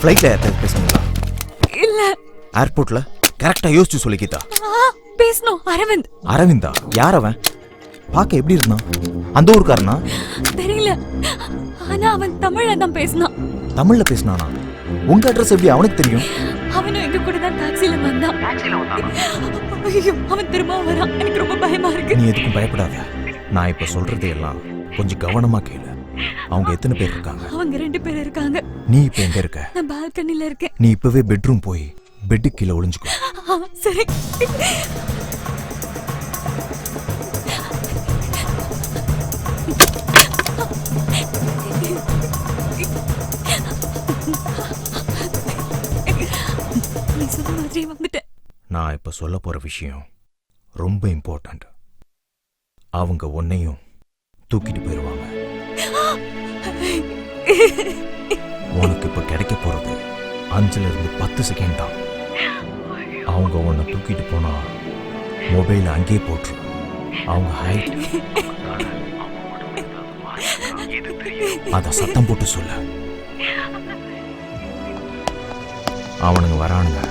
ஃப்ளைட்ல யார்கிட்ட பேசுனீங்களா? இல்ல. ஏர்போர்ட்ல கரெக்டா யோசிச்சு சொல்லி கீதா. பேசணும். அரவிந்த். அரவிந்தா? யார் அவன்? பார்க்க எப்படி இருந்தான்? அந்த ஊருக்காரனா? தெரியல. ஆனா அவன் தமிழ்ல தான் பேசினான். தமிழ்ல பேசினானா? உங்க அட்ரஸ் எப்படி அவனுக்கு தெரியும்? அவனும் எங்க கூட தான் டாக்ஸில வந்தான். ஐயோ, அவன் திரும்ப வரான். எனக்கு ரொம்ப பயமா இருக்கு. நீ எதுக்கும் பயப்படாத. நான் இப்ப சொல்றதை எல்லாம் கொஞ்சம் கவனமா கேளு. அவங்க எத்தனை பேர் இருக்காங்க? அவங்க 2 பேர் இருக்காங்க. நீ இப்ப எங்க இருக்க? நான் பால்கனில இருக்கேன். நீ இப்பவே பெட்ரூம் போய் பெட்டு கீழே ஒளிஞ்சுக்கோ. சரி. நீ சொன்ன மாதிரி வந்துட்டேன். நான் இப்ப சொல்ல போற விஷயம் ரொம்ப இம்பார்ட்டன்ட். அவங்க உன்னையும் தூக்கிட்டு போயிடுவாங்க. உனக்கு இப்ப கிடைக்க போறது 5ல இருந்து 10 செகண்ட் தான். அவங்க உன்னை தூக்கிட்டு போனா மொபைல் அங்கேயே போட்டுரு. அவங்க ஹைட் அத சத்தம் போட்டு சொல்ல. அவனுங்க வரானுங்க.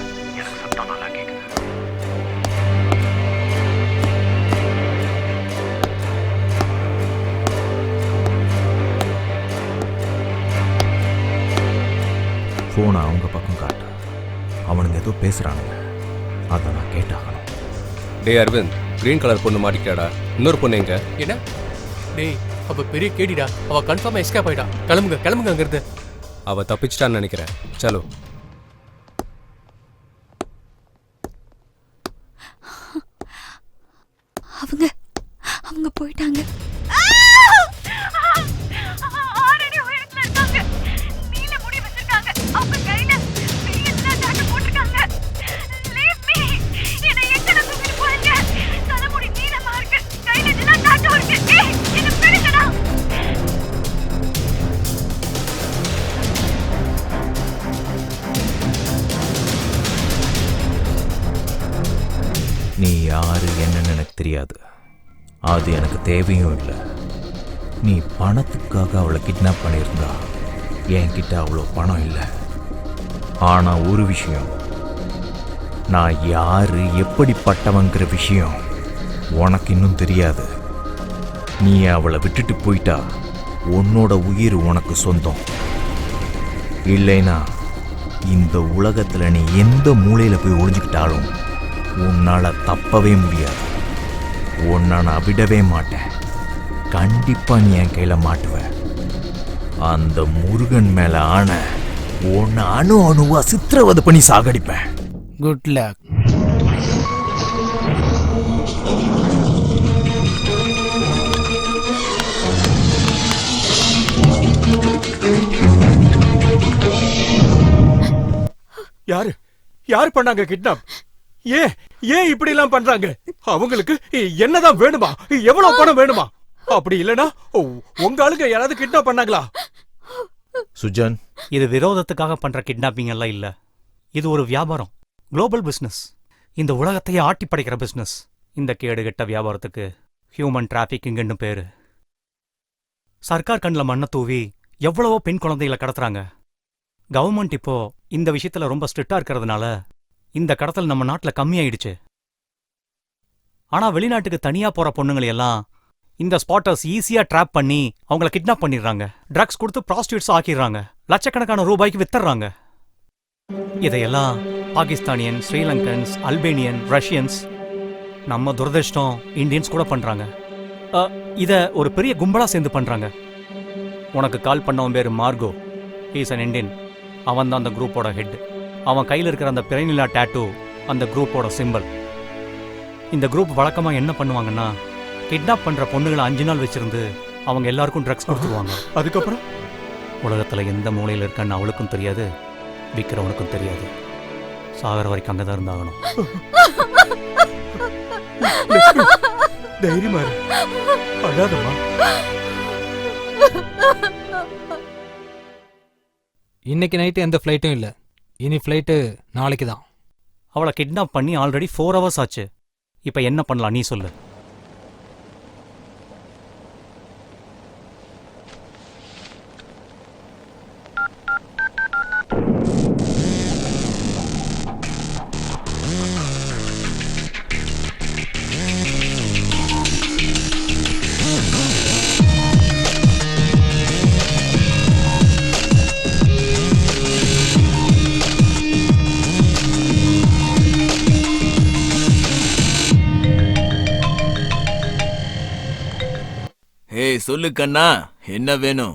போனை அவங்க பக்கம் காட்டு. அவனுங்க ஏதோ பேசுறானுங்க. அதை நான் கேட்டாகணும். டே அரவிந்த், கிரீன் கலர் பொண்ணு மாட்டிக்காடா. இன்னொரு பொண்ணு எங்க? என்ன? டேய், அப்ப பெரிய கேடிடா. அவ கன்ஃபார்மா எஸ்கேப் ஆயிட்டா. கிளம்புங்க அங்கிருந்து. அவ தப்பிச்சிட்டான்னு நினைக்கிறேன். சலோ. அவங்க போயிட்டாங்க. நீ யாரு என்னன்னு எனக்கு தெரியாது. அது எனக்கு தேவையும் இல்லை. நீ பணத்துக்காக அவளை கிட்னாப் பண்ணியிருந்தா என்கிட்ட அவ்வளோ பணம் இல்லை. ஆனா ஒரு விஷயம், நான் யாரு எப்படிப்பட்டவங்கிற விஷயம் உனக்கு இன்னும் தெரியாது. நீ அவளை விட்டுட்டு போயிட்டா உன்னோட உயிர் உனக்கு சொந்தம். இல்லைனா இந்த உலகத்துல நீ எந்த மூலையில போய் ஒளிஞ்சுக்கிட்டாலும் உன்னால தப்பவே முடியாது. உன்னை நான் விடவே மாட்டேன். கண்டிப்பா நீ என் கையில மாட்டுவ. அந்த முருகன் மேல ஆன உன்னை அணு அணுவா சித்திரவதை பண்ணி சாகடிப்பேன். Good luck. யாரு பண்ணாங்க கிட்னாப்? ஏன் இப்படி எல்லாம் பண்றாங்க? அவங்களுக்கு என்னதான் வேணுமா? எவ்வளவு பணம் வேணுமா? அப்படி இல்லனா உங்க ஆளுங்க யாராவது கிட்னாப் பண்ணாங்களா? சுஜன், இது விரோதத்துக்காக பண்ற கிட்னாப்பிங் எல்லாம் இல்ல. இது ஒரு வியாபாரம், குளோபல் பிசினஸ். இந்த உலகத்தையே ஆட்டி படைக்கிற பிசினஸ். இந்த கேடுகெட்ட வியாபாரத்துக்கு ஹியூமன் டிராபிக்கிங்னு பேரு. சர்க்கார் கண்ணில் மண்ணை தூவி எவ்வளவோ பெண் குழந்தைகளை கடத்துறாங்க. கவர்மெண்ட் இப்போ இந்த விஷயத்துல ரொம்ப ஸ்ட்ரிக்டா இருக்கிறதுனால இந்த கடத்தல் நம்ம நாட்டுல கம்மியாயிடுச்சு. ஆனா வெளிநாட்டுக்கு தனியா போற பொண்ணுங்களை எல்லாம் இந்த ஸ்பாட்டர்ஸ் ஈஸியா ட்ராப் பண்ணி அவங்கள கிட்னாப் பண்ணிடுறாங்க. ட்ரக்ஸ் கொடுத்து ப்ராஸ்டியூட்ஸ் ஆக்கிடுறாங்க. லட்சக்கணக்கான ரூபாய்க்கு வித்துறாங்க. இதையெல்லாம் பாகிஸ்தானியன், ஸ்ரீலங்கன்ஸ், அல்பேனியன், ரஷ்யன்ஸ், நம்ம துரதிருஷ்டம் இந்தியன்ஸ் கூட பண்றாங்க. இத ஒரு பெரிய கும்பலா சேர்ந்து பண்றாங்க. உனக்கு கால் பண்ணவன் பேரு மார்கோ. He's an Indian. அவன் தான் அந்த குரூப்போட ஹெட். அவன் கையில் இருக்கிற அந்த பிறைநிலா டேட்டூ அந்த குரூப்போட சிம்பல். இந்த குரூப் வழக்கமா என்ன பண்ணுவாங்கன்னா, கிட்னாப் பண்ற பொண்ணுகளை 5 நாள் வச்சிருந்து அவங்க எல்லாருக்கும் ட்ரக்ஸ் கொடுத்துருவாங்க. அதுக்கப்புறம் உலகத்துல எந்த மூலையில இருக்கான்னு அவளுக்கும் தெரியாது, விற்கிறவனுக்கும் தெரியாது. சாகர வரைக்கும் அங்கதான் இருந்தாகணும். தைரியமா அழாதம்மா. இன்னைக்கு நைட்டு எந்த ஃப்ளைட்டும் இல்லை. இனி ஃப்ளைட்டு நாளைக்கு தான். அவளை கிட்னாப் பண்ணி ஆல்ரெடி 4 hours ஆச்சு. இப்போ என்ன பண்ணலாம் நீ சொல்லு. சொல்லு கண்ணா, என்ன வேணும்?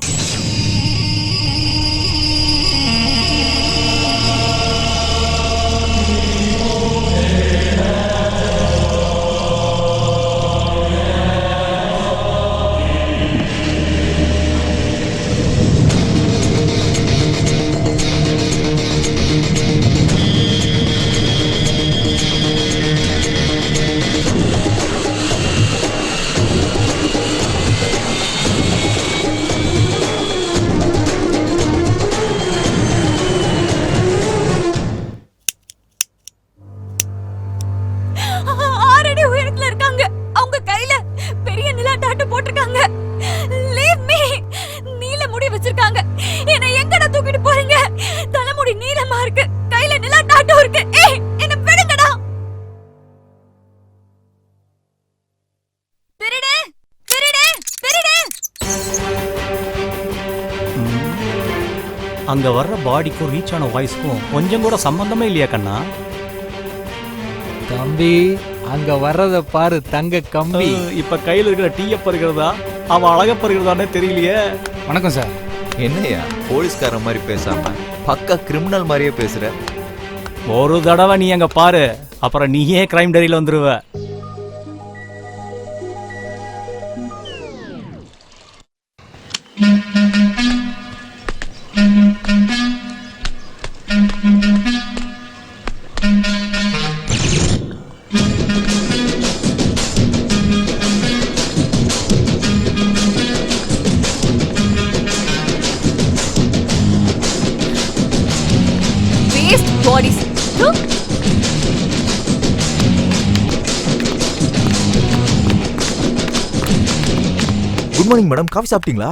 ஆறடி உயரத்துல இருக்காங்க. அவங்க கையில பெரிய நிலாட்டாட்டு போட்டிருக்காங்க. Leave me. நீல முடி வச்சிருக்காங்க. என்ன எங்கடா தூக்கிட்டு போறீங்க? தலைமுடி நீலமா இருக்கு, கையில நிலாட்டாட்டும் இருக்கு. ஏய், என்ன விடுங்கடா. திருடு திருடு திருடு. அங்க வர்ற பாடிக்கும் ரீச் ஆன வாய்ஸ்க்கும் கொஞ்சம் கூட சம்பந்தமே இல்லையா கண்ணா? தம்பி அங்க வர்றத பாரு, தங்க கம்பி. இப்ப கையில இருக்கிற டீய பருகிறதா அவன் அழக பருகிறதானே தெரியலையே. வணக்கம் சார். என்னையா போலீஸ்கார மாதிரி பேசாம பக்கா கிரிமினல் மாதிரியே பேசுற? ஒரு தடவை நீ அங்க பாரு, அப்புறம் நீயே கிரைம் டைரியில வந்துருவ. Waste bodies. Look. Good morning madam, coffee சாப்பிட்டீங்களா?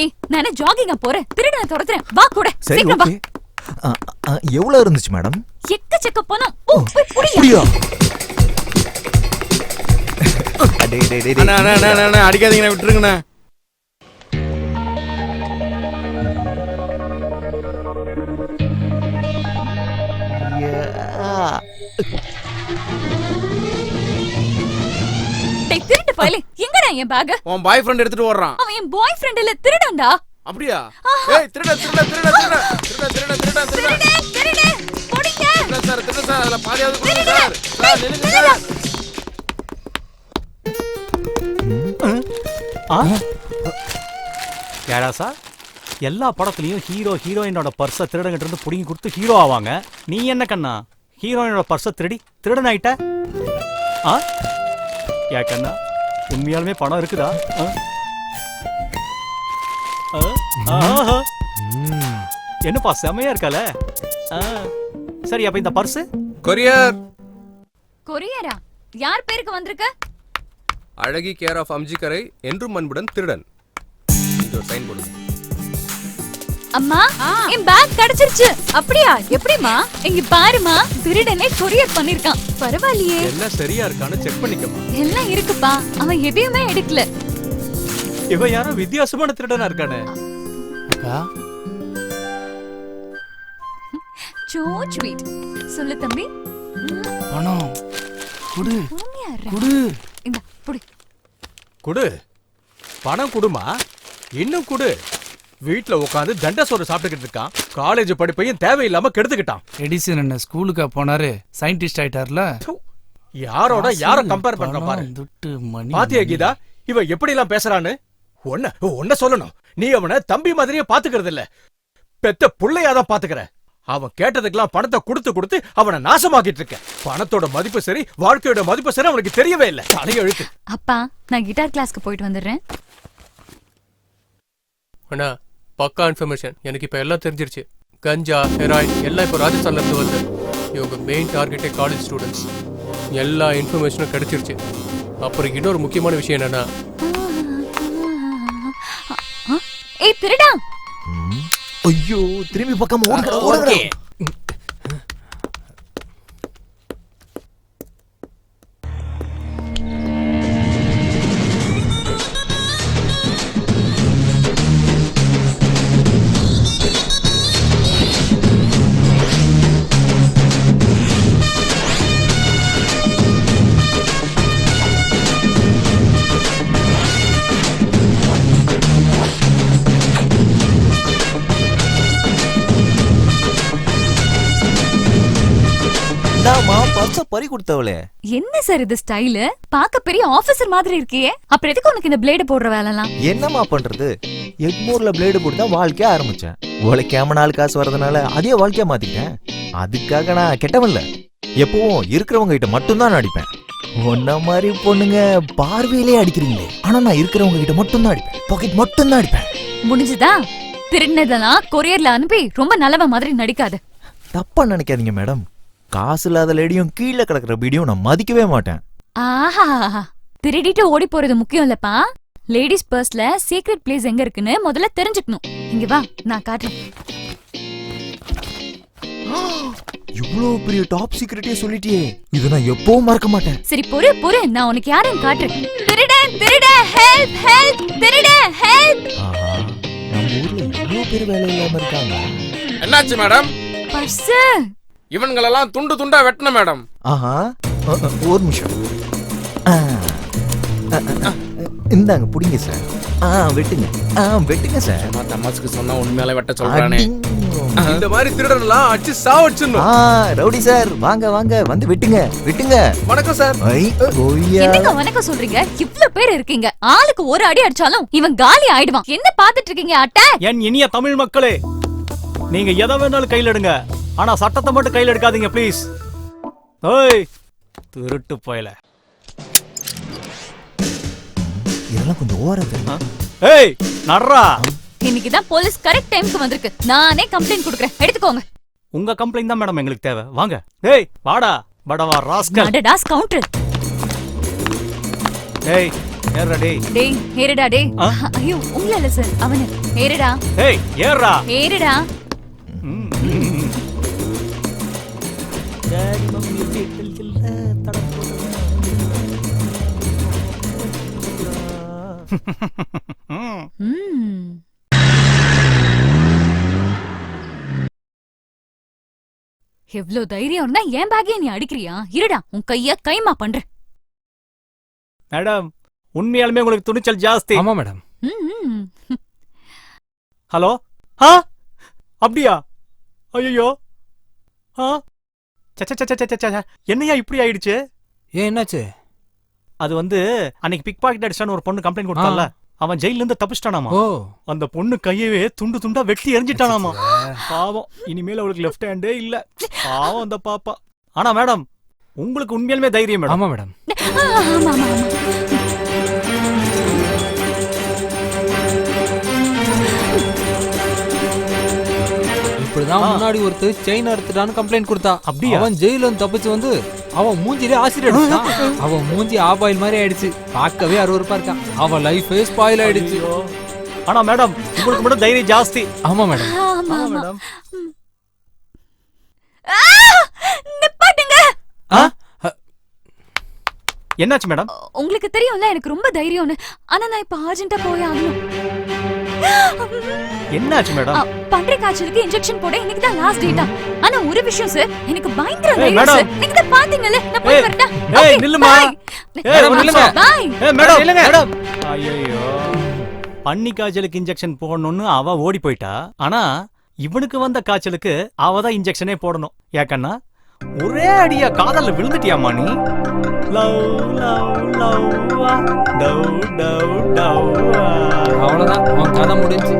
ஏய், நானே ஜாகிங்கா போறேன். திருடனை துரத்துறேன். வா கூட. சரி, சீக்கிரம் வா. ஓகே. எவ்வளவு இருந்துச்சு மேடம்? எக்கச்சக்க பணம். ஓ, போய் புடியா. அப்படியா? டேய் டேய் டேய். அண்ணா அடிக்காதீங்கண்ணா, விட்டுருங்கண்ணா. டேய், திருட்டு பயலே. எங்கடா என் பேக்? உன் பாய் ஃப்ரெண்ட் எடுத்துட்டு ஓடுறான். அவன் என் பாய் ஃப்ரெண்ட் இல்ல, திருடன்டா. அப்படியா? ஏய், திருட திருட திருட திருட திருட திருட திருட திருட திருடு திருடு. புடிங்க. திருட சார், அதுல பாதியாவது கொடுங்க சார். சார், நில்லுங்க சார். ஏடா சார், எல்லா படத்துலயும் ஹீரோ ஹீரோயினோட பர்ஸை திருடங்கிட்ட இருந்து புடிங்கி கொடுத்து ஹீரோ ஆவாங்க. நீ என்ன கண்ணா ஹீரோயினோட பர்ஸை திருடி திருடன் ஆயிட்ட? ஆ ஏ கண்ணா, உண்மையாலுமே பணம் இருக்குதா? என்னப்பா செமையா இருக்கால. சரி, அப்ப இந்த பர்ஸ் கொரியர். கொரியரா? யார் பேருக்கு வந்திருக்கு? அழகி கேர் ஆஃப் அம்ஜிக்கரை, என்றும் அன்புடன் திருடன். இது ஒரு சைன் போடுங்க. அம்மா, என் பேக் கிடைச்சிருச்சு. அப்படியா? எப்படிமா? இங்க பாருமா, திருடனே கொரியர் பண்ணிருக்கான். பரவாயில்லையே. எல்லாம் சரியா இருக்கான்னு செக் பண்ணிக்கமா. எல்லாம் இருக்குப்பா, அவன் எதையுமே எடுக்கல. இவன் யாரோ வித்தியாசமான திருடனா இருக்கானே. So sweet. சொல்லு தம்பி. பணம் குடு பூமியா இரு. குடு. இந்த புடி. குடு. பணம் குடுமா. இன்னும் குடு. வீட்ல உட்காந்து தண்டசோறு சாப்பிட்டுக்கிட்டு இருக்கான். காலேஜ் படிப்பையும் தேவையில்லாம கெடுத்துக்கிட்டான். எடிசன் என்ன ஸ்கூலுக்கா போனாரு? சயின்டிஸ்ட் ஆயிட்டார்ல. யாரோட யார கம்பேர் பண்ற பாரு. துட்டு மணி. பாத்தியா கீதா, இவ எப்படி எல்லாம் பேசுறான்னு? ஒன்ன சொல்லணும், நீ அவனை தம்பி மாதிரியே பாத்துக்கிறது இல்ல, பெத்த புள்ளையாதான் பாத்துக்கிற. அவன் கேட்டதுக்கெல்லாம் பணத்தை கொடுத்து கொடுத்து அவனை நாசமாக்கிட்டு இருக்க. பணத்தோட மதிப்பு சரி, வாழ்க்கையோட மதிப்பு சரி அவனுக்கு தெரியவே இல்ல. தலையெழுத்து. அப்பா, நான் கிட்டார் கிளாஸ்க்கு போயிட்டு வந்துடுறேன். அண்ணா, பக்கா இன்ஃபர்மேஷன். எனக்கு இப்ப எல்லாம் தெரிஞ்சிருச்சு. கஞ்சா, ஹெராயின் எல்லாம் இப்போ ராஜஸ்தான்ல இருந்து வருது. இவங்க மெயின் டார்கெட்டே காலேஜ் ஸ்டூடெண்ட்ஸ். எல்லா இன்ஃபர்மேஷனும் கிடைச்சிருச்சு. அப்புறம் இன்னொரு முக்கியமான விஷயம் என்னன்னா, ஏய் திருடா. ஐயோ, திரும்பி பக்கம் ஓடுங்க. இந்தாமா பர்ஸ பறி கொடுத்தவளே. என்ன சார் இது ஸ்டைலு? பாக்க பெரிய ஆபீசர் மாதிரி இருக்கியே. அப்புறம் எதுக்கு உனக்கு இந்த பிளேடு போடுற வேலைலாம்? என்னமா பண்றது, எக்மோர்ல பிளேடு போட்டு தான் வாழ்க்கைய ஆரம்பிச்சேன். உழைக்காம 4 காசு வரதுனால அதே வாழ்க்கைய மாத்திக்கிட்டேன். அதுக்காக நான் கெட்டவன்ல, எப்பவும் இருக்கிறவங்க கிட்ட மட்டும்தான் நான் அடிப்பேன். ஒன்ன மாதிரி பொண்ணுங்க பார்வையிலே அடிக்கிறீங்களே, ஆனா நான் இருக்கிறவங்க கிட்ட மட்டும்தான் அடிப்பேன். பாக்கெட் மட்டும்தான் அடிப்பேன். முடிஞ்சுதா? திருடினதெல்லாம் கொரியர்ல அனுப்பி ரொம்ப நல்லவ மாதிரி நடிக்காது. தப்பா நினைக்காதீங்க மேடம். காசு இல்லாத லேடியும் கீழே கிடக்குற பீடியும் நான் மதிக்கவே மாட்டேன். ஆஹா, திருடிட்டு ஓடி போறது முக்கியம் இல்லப்பா. லேடிஸ் பர்ஸ்ல சீக்ரெட் பிளேஸ் எங்க இருக்குன்னு முதல்ல தெரிஞ்சுக்கணும். இங்க வா, நான் காட்டுறேன். இவ்வளவு பெரிய டாப் சீக்ரெட்டே சொல்லிட்டியே, இத நான் எப்பவும் மறக்க மாட்டேன். சரி பொறு பொறு, நான் உனக்கு யாருன்னு காட்டுறேன். திருடன் திருடன், ஹெல்ப் ஹெல்ப், திருடன் ஹெல்ப். ஆஹா, நம்ம ஊர்ல இவ்வளவு பேர் வேலை இல்லாம இருக்காங்க. என்னாச்சு மேடம்? பர்ஸ். இவன்களெல்லாம் துண்டு துண்டா வெட்டணும் மேடம். ஆஹா, ஒரு நிமிஷம். இந்தாங்க புடிங்க சார். வெட்டுங்க. வெட்டுங்க சார். தமாசுக்கு சொன்னா உண்மையாலே வெட்ட சொல்றானே. இந்த மாதிரி திருடனெல்லாம் அடிச்சு சாவடிச்சிடணும். ரவுடி சார், வாங்க வாங்க, வந்து வெட்டுங்க வெட்டுங்க. வணக்கம் சார். என்னங்க வணக்கம் சொல்றீங்க? இவ்ளோ பேர் இருக்கீங்க, ஆளுக்கு ஒரு அடி அடிச்சாலும் இவன் காலி ஆயிடுவான். என்ன பாத்துட்டு இருக்கீங்க அட்ட? என் இனிய தமிழ் மக்களே, நீங்க எதை வேணாலும் கையில் எடுங்க, ஆனா சட்டத்தை மட்டும் கையில் எடுக்காதீங்க ப்ளீஸ். ஓய் திருட்டு போயல, இதெல்லாம் கொஞ்சம் ஓரது. ஏய் நர்ரா, இன்னைக்கு தான் போலீஸ் கரெக்ட் டைம்க்கு வந்திருக்கு. நானே கம்ப்ளைண்ட் கொடுக்கறேன், எடுத்துக்கோங்க. உங்க கம்ப்ளைண்ட் தான் மேடம் எங்களுக்கு தேவை. வாங்க. ஏய் வாடா படவா ராஸ்கல். அடடா கவுண்டர். ஏய் ஏறடா டேய். டேய் ஏறடா டேய். ஐயோ உங்கள இல்ல சார், அவனே. ஏறடா. ஏய் ஏறடா. ஏறடா. டாடி மம்மி வீட்டில் இல்ல தடம் போடுற. எவ்ளோ தைரியம் இருந்தா என் பேக்கைய நீ அடிக்கிறியா? இருடா, உன் கைய கைமா பண்ற. மேடம், உண்மையாலுமே உங்களுக்கு துணிச்சல் ஜாஸ்தி. ஆமா மேடம். ஹலோ. அப்படியா? ஐயோ. என்னையா இப்படி ஆயிடுச்சு? ஏன் என்னாச்சு? அது வந்து அன்னைக்கு பிக் பாக்கெட் அடிச்சான்னு ஒரு பொண்ணு கம்ப்ளைண்ட் கொடுத்தால, அவன் ஜெயில இருந்து தப்பிச்சிட்டானாமா. அந்த பொண்ணு கையவே துண்டு துண்டா வெட்டி எரிஞ்சிட்டானாமா. பாவம், இனிமேல் அவளுக்கு லெஃப்ட் ஹேண்டே இல்ல. பாவம் அந்த பாப்பா. ஆனா மேடம், உங்களுக்கு உண்மையாலுமே தைரியம் மேடம். ஆமா மேடம். இப்படிதான் முன்னாடி ஒருத்தர் செயின் அறுத்துட்டான்னு கம்ப்ளைண்ட் கொடுத்தா. அப்படியா? அவன் ஜெயில இருந்து தப்பிச்சு வந்து அவன் மூஞ்சிலே ஆசிட் அடிச்சான். அவன் மூஞ்சி ஆபாயில் மாதிரி ஆயிடுச்சு. பார்க்கவே அருவருப்பா இருக்கான். அவன் லைஃபே ஸ்பாயில் ஆயிடுச்சு. ஆனா மேடம், உங்களுக்கு மட்டும் தைரியம் ஜாஸ்தி. ஆமா மேடம். ஆமா மேடம். நிப்பாட்டுங்க. என்னாச்சு மேடம்? உங்களுக்கு தெரியும்ல எனக்கு ரொம்ப தைரியம்னு. ஆனா நான் இப்ப அர்ஜென்ட்டா போய் ஆகணும். என்னாச்சு மேடம்? பன்றி காய்ச்சலுக்கு இன்ஜெக்ஷன் போட இன்னைக்கு தான் லாஸ்ட் டேட்டா. ஆனா ஒரு விஷயம் சார், எனக்கு பயங்கர தைரியம் மேடம். சார். நீங்க தான் பாத்தீங்கல, நான் போய் வரட்டா. ஏய் நில்லுமா. மேடம் நில்லுங்க. பை. மேடம் நில்லுங்க. மேடம். ஐயோ. பன்னி காய்ச்சலுக்கு இன்ஜெக்ஷன் போடணும்னு அவ ஓடி போயிட்டா. ஆனா இவனுக்கு வந்த காய்ச்சலுக்கு அவ தான் இன்ஜெக்ஷனே போடணும். ஏக்கண்ணா, ஒரே அடியா காதல்ல விழுந்துட்டியாமா நீ? லவ் லவ் லவ் டவ் டவ் டவ். அவ்வளவுதான், உன் கதை முடிஞ்சு.